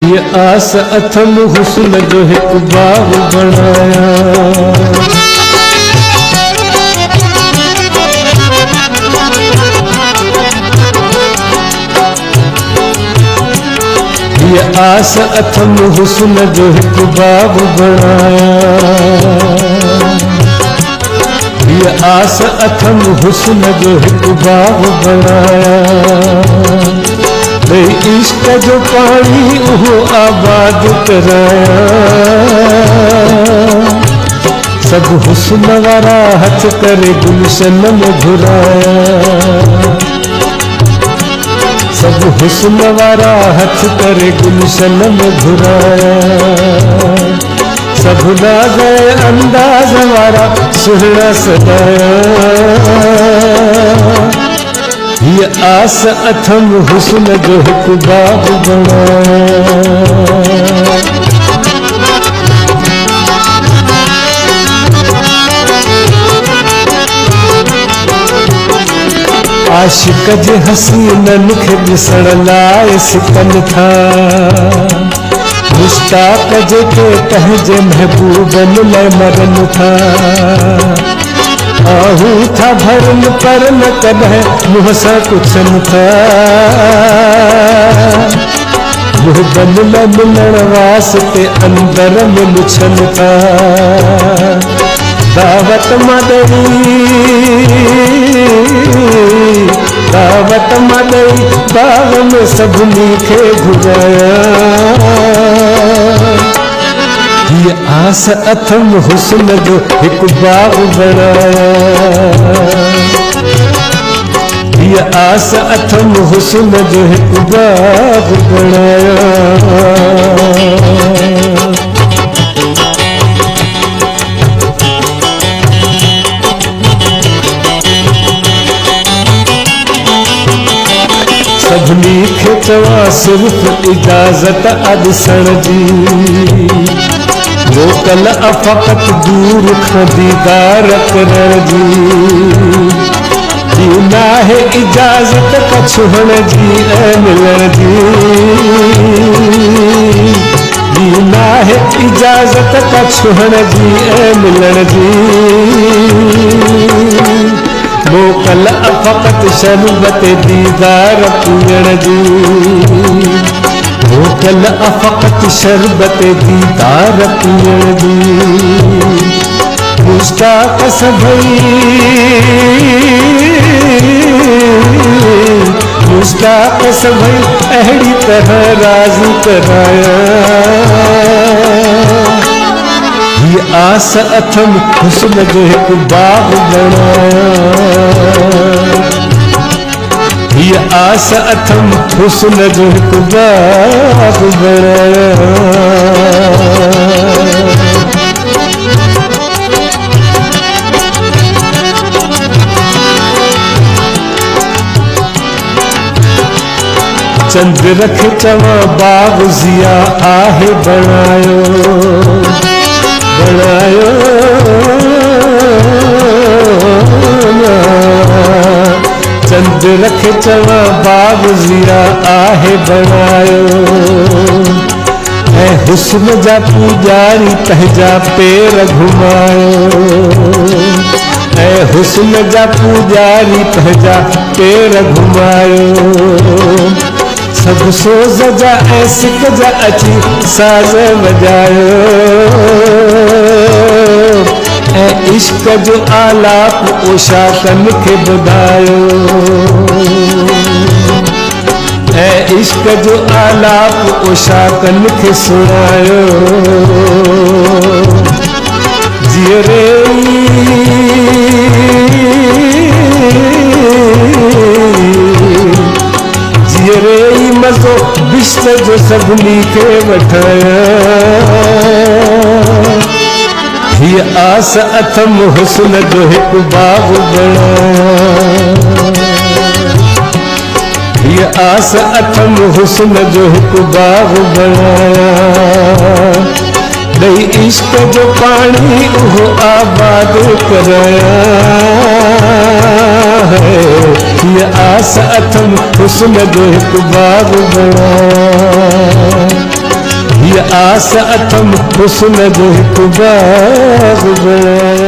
ये आस अथम हुस्न जो एक बाग बनाया, ये आस अथम हुस्न जो एक बाग बनाया, ये आस अथम हुस्न जो एक बाग बनाया, इश्क जो पानी वो आबाद कराया, सब हुस्न वारा हथ करे गुलशन में घुराया, सब हुस्न वारा हथ करे गुलशन में घुराया, सब ना गए अंदाज वारा सुहना सदाया, ये आस अथम हुस्न जो एक बाग बनाया। आशिक जे हसीनन खे ॾिसण लाइ सिकन था, मुश्ताक जे के पंहिंजे महबूबन लाइ मरन था, आहू था भरन पर न कॾहिं मुँह सां पुछन था, मुहबन न मिलण वास्ते अंदर में लुछन था, दावत मदई बाग में सभिनी खे घुराया, ये आस अथम हुस्न जो एक बाग बनाया, ये आस अथम हुस्न जो एक बाग बनाया। सभिनी खे चवा सिर्फ इजाज़त अॾिसण जी, मोकल फ़क़त दूर खां दीदार करण जी, दी नाहे इजाज़त कछुहण जी ऐं मिलण जी, दी नाहे इजाज़त कछुहण जी ऐं मिलण जी, मोकल फ़क़त शरबत दीदार पीअण जी, मोकल फ़क़त शरबत दीदार पीअण जी, मुश्ताक सभई मुश्ताक सभई अहिड़ी तरह राज़ी कराया, ये आस अथम हुस्न जो एक बाग बनाया, ये आस अथम हुस्न जो एक बाग बनाया। चंद रख चवा बाग ज़िया आहे बनायो, बनायो चंद रख चवा बाग ज़िया आहे बनायो, ऐं हुस्न जा पूजारी पंहिंजा पेर घुमायो, ऐं हुस्न जा पूजारी पंहिंजा पेर घुमायो, सब सोज़ जा ऐं सिक जा अची साज़ वॼायो, ऐं इश्क जो आलाप उशाकन खे ॿुधायो, ऐं इश्क जो आलाप उशाकन खे सुणायो, जीअरे जीअरे मज़ो बिश्त जो सभिनी खे वठाया, ये आस अथम हुस्न जो एक बाग बनाया, ये आस अथम हुस्न जो एक बाग बनाया, दई इश्क जो पानी वो आबाद कराया है, ये आस अथम हुस्न जो एक बाग बनाया, आस अथम हुस्न जो हिकु बाग़ बणा।